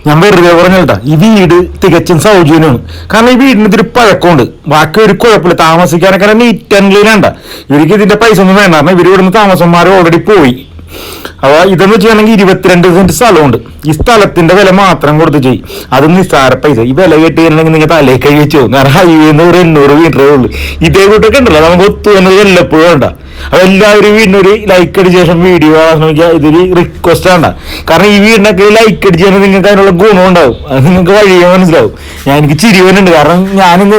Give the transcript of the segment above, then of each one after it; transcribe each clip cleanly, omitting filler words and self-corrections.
ഞാൻ വെറുതെ പറഞ്ഞിട്ടാ ഈ വീട് തികച്ചും സൗജന്യമാണ്. കാരണം ഈ വീടിന് ഇതൊരു പഴക്കമുണ്ട്, ബാക്കി ഒരു കുഴപ്പമില്ല, താമസിക്കാനൊക്കെ നീറ്റ് ആൻഡ് ക്ലീൻ വേണ്ട. ഇവർക്ക് ഇതിന്റെ പൈസ ഒന്നും വേണ്ട, കാരണം ഇവർ ഇവിടുന്ന് താമസന്മാർ ഓൾറെഡി പോയി. അപ്പൊ ഇതെന്ന് വെച്ചാണെങ്കിൽ 22 സെന്റ് സ്ഥലമുണ്ട്. ഈ സ്ഥലത്തിന്റെ വില മാത്രം കൊടുത്ത് ചെയ്യും, അത് നിസ്സാര പൈസ. ഈ വില കെട്ടിയിട്ടുണ്ടെങ്കിൽ നിങ്ങൾ തലേ കൈ വെച്ചു പോകും. കാരണം ഹൈവേന്ന് ഒരു 800 മീറ്ററേ ഉള്ളൂ. ഇതേ കൂട്ടൊക്കെ ഉണ്ടല്ലോ, നമുക്ക് ഒത്തു എന്നത് വല്ലപ്പോഴും ഉണ്ടാ. അപ്പൊ എല്ലാവരും വീടിനൊരു ലൈക്ക് അടിച്ച ശേഷം വീഡിയോ കാണാൻ നോക്കിയാൽ ഇതൊരു റിക്വസ്റ്റ് ആണ്. കാരണം ഈ വീടിനൊക്കെ ലൈക്ക് അടിച്ചാൽ നിങ്ങൾക്ക് അതിനുള്ള ഗുണം ഉണ്ടാവും, അത് നിങ്ങൾക്ക് വഴിയെ മനസ്സിലാവും. എനിക്ക് ചിരിവനുണ്ട്, കാരണം ഞാനിന്ന്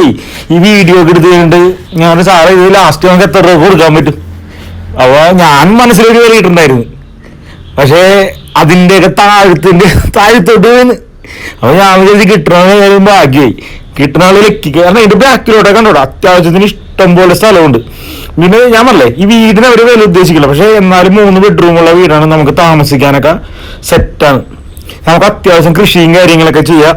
ഈ വീഡിയോ ഒക്കെ എടുത്ത് കഴിഞ്ഞിട്ട് ഞാൻ സാറേ ഇത് ലാസ്റ്റ് നമുക്ക് എത്ര രൂപ കൊടുക്കാൻ പറ്റും. അപ്പൊ ഞാൻ മനസ്സിലൊരു കയറിയിട്ടുണ്ടായിരുന്നു, പക്ഷേ അതിൻ്റെയൊക്കെ താഴത്തോട്ട് പോയിന്ന്. അപ്പൊ ഞാൻ വിചാരിച്ച് കിട്ടണ ഭാഗ്യമായി, കിട്ടുന്ന ആള് ലക്കി. കാരണം ഇതിന്റെ ബാക്കിലോട്ടൊക്കെ കണ്ടോട്ടോ അത്യാവശ്യത്തിന് ഇഷ്ടം പോലെ സ്ഥലമുണ്ട്. പിന്നെ ഞാൻ പറഞ്ഞേ ഈ വീടിന് അവർ വില ഉദ്ദേശിക്കില്ല, പക്ഷെ എന്നാലും 3 ബെഡ്റൂമുള്ള വീടാണ്, നമുക്ക് താമസിക്കാനൊക്കെ സെറ്റാണ്. നമുക്ക് അത്യാവശ്യം കൃഷിയും കാര്യങ്ങളൊക്കെ ചെയ്യാം.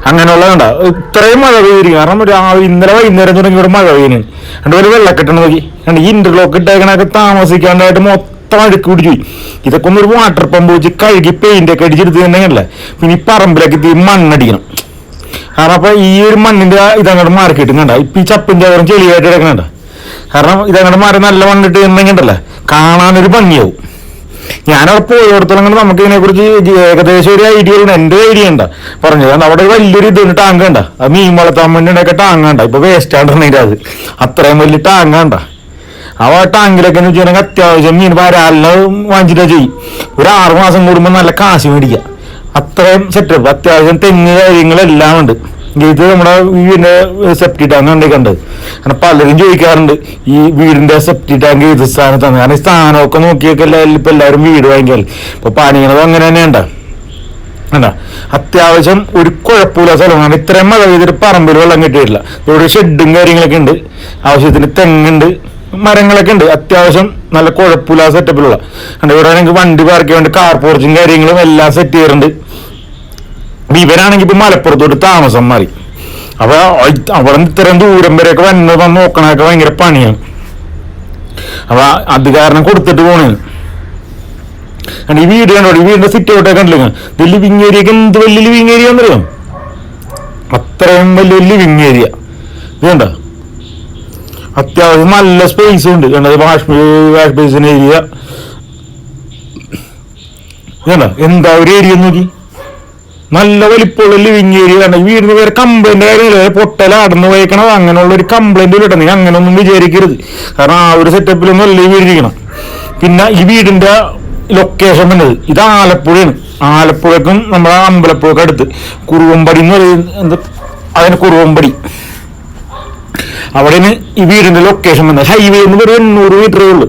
അങ്ങനെയുള്ള കണ്ട ഇത്രയും മഴ പെയ്തിരിക്കും. കാരണം ഇന്നലെ വൈകുന്നേരം തുടങ്ങി ഇവിടെ മഴ പെയ്യുന്നു. അതുപോലെ വെള്ളക്കെട്ടണം നോക്കി, ഈ ഇന്റർലോക്ക് ഇട്ടേക്കണൊക്കെ താമസിക്കാണ്ടായിട്ട് മൊത്തം അഴുക്ക് പിടിച്ചു പോയി. ഇതൊക്കെ ഒന്നൊരു വാട്ടർ പമ്പ് വെച്ച് കഴുകി പെയിന്റ് ഒക്കെ അടിച്ചെടുത്ത് തന്നെയല്ലേ. പിന്നെ ഈ പറമ്പിലേക്ക് തീ മണ്ണടിക്കണം. കാരണം അപ്പൊ ഈ ഒരു മണ്ണിന്റെ ഇതങ്ങോട്ട് മാർക്കിട്ടും കണ്ട ഇപ്പൊ ഈ ചപ്പിന്റെ അവരും ചെളിയായിട്ട് എടുക്കണണ്ട. കാരണം ഇതങ്ങോട്ട് മാറി നല്ല മണ്ണിട്ട് ഉണ്ടെങ്കിണ്ടല്ലേ കാണാനൊരു ഭംഗിയാവും. ഞാനവിടെ പോയോടത്തോളം നമുക്ക് ഇതിനെക്കുറിച്ച് ഏകദേശം ഒരു ഐഡിയ ഉണ്ട്, എന്റെ ഐഡിയ ഉണ്ടാ പറഞ്ഞത്. അവിടെ വലിയൊരു ഇതുണ്ട്, ടാങ്ക് കണ്ട, അത് മീൻ വളർത്താൻ വേണ്ടി ഉണ്ടാക്കിയ ടാങ്ക് കണ്ട, ഇപ്പൊ വേസ്റ്റ് ആണ്ടെങ്കിൽ അത് അത്രയും വലിയ ടാങ്ക് കണ്ട. അവ ടാങ്കിലൊക്കെ എന്ന് വെച്ചിട്ടുണ്ടെങ്കിൽ അത്യാവശ്യം മീൻ വരാലിന് വാങ്ങിച്ചിട്ടാ ചെയ്യും. ഒരു 6 മാസം കൂടുമ്പോൾ നല്ല കാശ് മേടിക്കുക, അത്രയും സെറ്റപ്പ്. അത്യാവശ്യം തെങ്ങ് കാര്യങ്ങളെല്ലാം ഉണ്ട്. ഇത് നമ്മുടെ വീടിന്റെ സെപ്റ്റി ടാങ്ക് കണ്ടിട്ടുണ്ട്. കാരണം പലരും ചോദിക്കാറുണ്ട് ഈ വീടിന്റെ സെപ്റ്റി ടാങ്ക് ഏത് സ്ഥാനത്താണ്. കാരണം ഈ സ്ഥാനമൊക്കെ നോക്കിയൊക്കെ ഇപ്പൊ എല്ലാവരും വീട് വാങ്ങിക്കാൽ ഇപ്പൊ പണിയണത് അങ്ങനെ തന്നെ ഉണ്ടാ. അത്യാവശ്യം ഒരു കുഴപ്പമില്ല സ്ഥലമാണ്. ഇത്രയും മഴ പെയ്തിട്ട് പറമ്പിൽ വെള്ളം കിട്ടിയിട്ടില്ല. ഇവിടെ ഷെഡും കാര്യങ്ങളൊക്കെ ഉണ്ട്, ആവശ്യത്തിന് തെങ്ങുണ്ട്, മരങ്ങളൊക്കെ ഉണ്ട്. അത്യാവശ്യം നല്ല കുഴപ്പമില്ല സെറ്റപ്പിലുള്ള കണ്ട്. ഇവിടെ നിങ്ങൾക്ക് വണ്ടി പാർക്ക് ചെയ്യാൻ വേണ്ടി കാർ പോർച്ചും കാര്യങ്ങളും എല്ലാം സെറ്റ് ചെയ്യാറുണ്ട്. ഇവരാണെങ്കിൽ ഇപ്പൊ മലപ്പുറത്തോട്ട് താമസം മാറി. അപ്പൊ അവിടെ ഇത്രയും ദൂരം വരെയൊക്കെ വന്നത് നോക്കണൊക്കെ ഭയങ്കര പണിയാണ്. അപ്പൊ അത് കാരണം കൊടുത്തിട്ട് പോണേന്ന്. ഈ വീട് കണ്ടോ, ഈ വീടിന്റെ സിറ്റ് ഔട്ടൊക്കെ കണ്ടില്ല. ഇത് ലിവിങ് ഏരിയക്ക് എന്ത് വലിയ ലിവിങ് ഏരിയ എന്നറിയാം, അത്രയും വലിയ ലിവിങ് ഏരിയ. ഇത് കണ്ട അത്യാവശ്യം നല്ല സ്പേസും ഉണ്ട്. കണ്ടത് വാഷ് ബേസിൻ ഏരിയ. ഇതണ്ട എന്താ ഒരു ഏരിയ നോക്കി, നല്ല വലിപ്പമുള്ള ലിവിങ് ഏരിയ. കണ്ട ഈ വീടിന് വേറെ കംപ്ലൈന്റ് കാര്യമില്ല, പൊട്ടലാടന്ന് പോയേക്കണത് അങ്ങനെയുള്ള ഒരു കംപ്ലൈന്റ് കിട്ടണം. നീ അങ്ങനെ ഒന്നും വിചാരിക്കരുത്, കാരണം ആ ഒരു സെറ്റപ്പിലൊന്നും അല്ല ഈ വീടിരിക്കണം. പിന്നെ ഈ വീടിന്റെ ലൊക്കേഷൻ വന്നത് ഇത് ആലപ്പുഴയാണ്. ആലപ്പുഴക്കും നമ്മുടെ അമ്പലപ്പുഴക്ക് അടുത്ത് കുറുവമ്പടി എന്ന് പറയുന്നത് എന്താ, അതിന് കുറുവമ്പടി അവിടെയാണ് ഈ വീടിന്റെ ലൊക്കേഷൻ വന്നത്. ഹൈവേ എന്ന് ഒരു 800 മീറ്ററേ ഉള്ളൂ.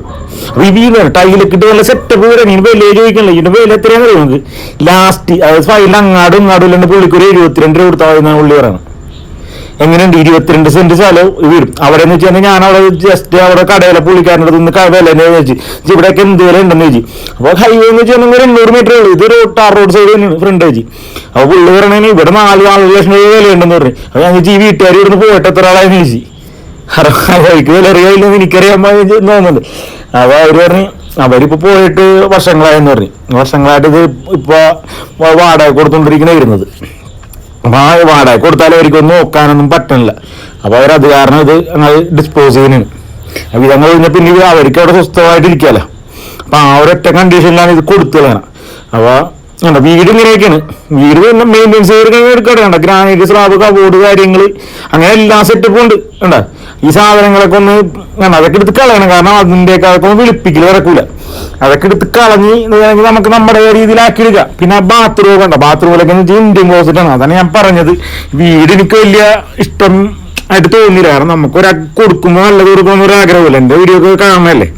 അപ്പൊ ഈ വീട് ടൈലൊക്കെ ഇട്ട് നല്ല സെറ്റപ്പ് വരാൻ ഇനി വില ചോദിക്കണല്ലോ. ഇതിന്റെ വില എത്രയാണെന്ന് അറിയാം നമുക്ക് ലാസ്റ്റ്. അതായത് ഫയലിൽ അങ്ങാടും ഇല്ലാണ്ട് പുള്ളിക്കൊരു 72 രൂപ കൊടുത്താൽ പുള്ളി പറയണം. എങ്ങനെയുണ്ട് 22 സെന്റ് സ്ഥലവും വീടും. അവിടെ എന്ന് വെച്ചാൽ ഞാൻ അവിടെ ജസ്റ്റ് അവിടെ കടയിലെ പുള്ളിക്കാരൻ്റെ നിന്ന് വില ചോദിച്ചു, ഇവിടെയൊക്കെ എന്ത് വില ഉണ്ടെന്ന് ചോദിച്ചു. അപ്പോൾ ഹൈവേ എന്ന് വെച്ചാൽ 800 മീറ്ററേ ഉള്ളൂ. ഇത് ടാർ റോഡ് സൈഡ് തന്നെയാണ് ഫ്രണ്ട് വെച്ച്. അപ്പോൾ പുള്ളി പറയണേ ഇവിടെ 4 ലക്ഷം രൂപ വിലയുണ്ടെന്ന് പറഞ്ഞു. അപ്പോൾ ഞാൻ ഈ വീട്ടുകാർ ഇവിടുന്ന് പോയിട്ട് എത്ര ആളായെന്ന് ചോദിച്ചു. അവർക്ക് വില അറിയാമില്ലെന്ന് എനിക്കറിയാൻ തോന്നുന്നുണ്ട്. അപ്പൊ അവര് പറഞ്ഞു അവരിപ്പോ പോയിട്ട് വർഷങ്ങളായെന്ന് പറഞ്ഞു. വർഷങ്ങളായിട്ട് ഇത് ഇപ്പൊ വാടക കൊടുത്തോണ്ടിരിക്കുന്ന വരുന്നത്. അപ്പൊ ആ വാടക കൊടുത്താലും അവർക്കൊന്നും നോക്കാനൊന്നും പറ്റണില്ല. അപ്പൊ അവരത് കാരണം ഇത് അങ്ങനെ ഡിസ്പോസ് ചെയ്യുന്നതാണ്. അപ്പൊ ഇതങ്ങൾ കഴിഞ്ഞാൽ പിന്നെ അവർക്ക് അവിടെ സ്വസ്ഥമായിട്ട് ഇരിക്കാലോ. അപ്പൊ ആ ഒരൊറ്റ കണ്ടീഷനിലാണ് ഇത് കൊടുത്തു കളയണം. അപ്പൊ വീട് ഇങ്ങനെയൊക്കെയാണ്. വീട് പിന്നെ മെയിൻ്റെനൻസ് ചെയ്ത് എടുക്കണ്ട, ഗ്രാനൈറ്റ് സ്ലാബ് കബോർഡ് കാര്യങ്ങൾ അങ്ങനെ എല്ലാ സെറ്റപ്പും ഉണ്ട്. കണ്ടാ ഈ സാധനങ്ങളൊക്കെ ഒന്ന് അതൊക്കെ എടുത്ത് കളയണം, കാരണം അതിൻ്റെയൊക്കെ അതൊക്കെ ഒന്ന് വിളിപ്പിക്കൽ കിടക്കൂല. അതൊക്കെ എടുത്ത് കളഞ്ഞ് നമുക്ക് നമ്മുടെ രീതിയിലാക്കി എടുക്കാം. പിന്നെ ബാത്റൂം കണ്ട, ബാത്റൂമിലൊക്കെ ഇന്ത്യൻ ക്ലോസറ്റ് ആണ്. അതാണ് ഞാൻ പറഞ്ഞത്. വീട് എനിക്ക് വലിയ ഇഷ്ടം ആയിട്ട് തോന്നിയില്ല, കാരണം നമുക്കൊരു കൊടുക്കുമ്പോൾ നല്ലത് കൊടുക്കുമ്പോൾ ഒരു ആഗ്രഹമില്ല. എൻ്റെ വീഡിയോ ഒക്കെ കാണണമല്ലേ.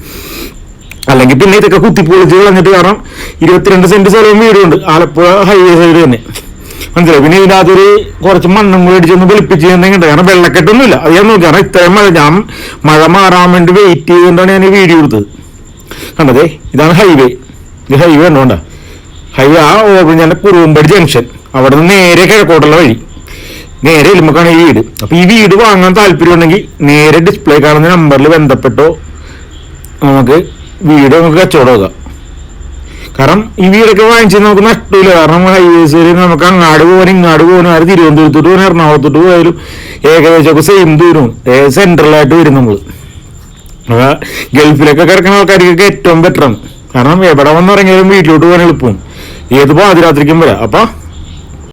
അല്ലെങ്കിൽ പിന്നെ ഇതൊക്കെ കുത്തിപ്പൊളിച്ച് കളഞ്ഞിട്ട്, കാരണം 22 സെന്റ് സ്ഥലവും വീടുണ്ട് ആലപ്പുഴ ഹൈവേ സൈഡ് തന്നെ മനസ്സിലായി. പിന്നെ ഇതിനകത്തൊരു കുറച്ച് മണ്ണും കൂടി അടിച്ചൊന്ന് വെളുപ്പിച്ച് ചെയ്യുന്നുണ്ട്, കാരണം വെള്ളക്കെട്ടൊന്നുമില്ല. അത് ഞാൻ നോക്കി, കാരണം ഇത്രയും മഴ മാറാൻ വേണ്ടി വെയിറ്റ് ചെയ്തുകൊണ്ടാണ് ഞാൻ ഈ വീഡിയോ എടുത്തത്. കണ്ടതേ ഇതാണ് ഹൈവേ. ഇത് ഹൈവേ ഉണ്ടോണ്ട ഹൈവേ ആ ഞാൻ കുറുവമ്പടി ജംഗ്ഷൻ അവിടെ നിന്ന് നേരെ കിഴക്കോട്ടുള്ള വഴി നേരെ എലുമ്പക്കാണ് ഈ വീട്. അപ്പൊ ഈ വീട് വാങ്ങാൻ താല്പര്യം ഉണ്ടെങ്കിൽ നേരെ ഡിസ്പ്ലേ കാണുന്ന നമ്പറിൽ ബന്ധപ്പെട്ടോ നമുക്ക് വീട് നമുക്ക് കച്ചവടം ആക്കാം. കാരണം ഈ വീടൊക്കെ വാങ്ങിച്ചാൽ നമുക്ക് നഷ്ടമില്ല. കാരണം ഹൈവേസിൽ നമുക്ക് അങ്ങാട് പോകാനും ഇങ്ങാട് പോകാനും ആര് തിരുവനന്തപുരത്തോട്ട് പോകാനും എറണാകുളത്തോട്ട് പോയാലും ഏകദേശമൊക്കെ സെയിം ദൂരം സെൻട്രലായിട്ട് വരും നമ്മൾ. ഗൾഫിലൊക്കെ കിടക്കുന്ന ആൾക്കാർക്കൊക്കെ ഏറ്റവും ബെറ്ററാണ്. കാരണം എവിടെ വന്നിറങ്ങിയാലും വീട്ടിലോട്ട് പോകാൻ എളുപ്പവും, ഏത് പാതിരാത്രിക്കും വരാം. അപ്പം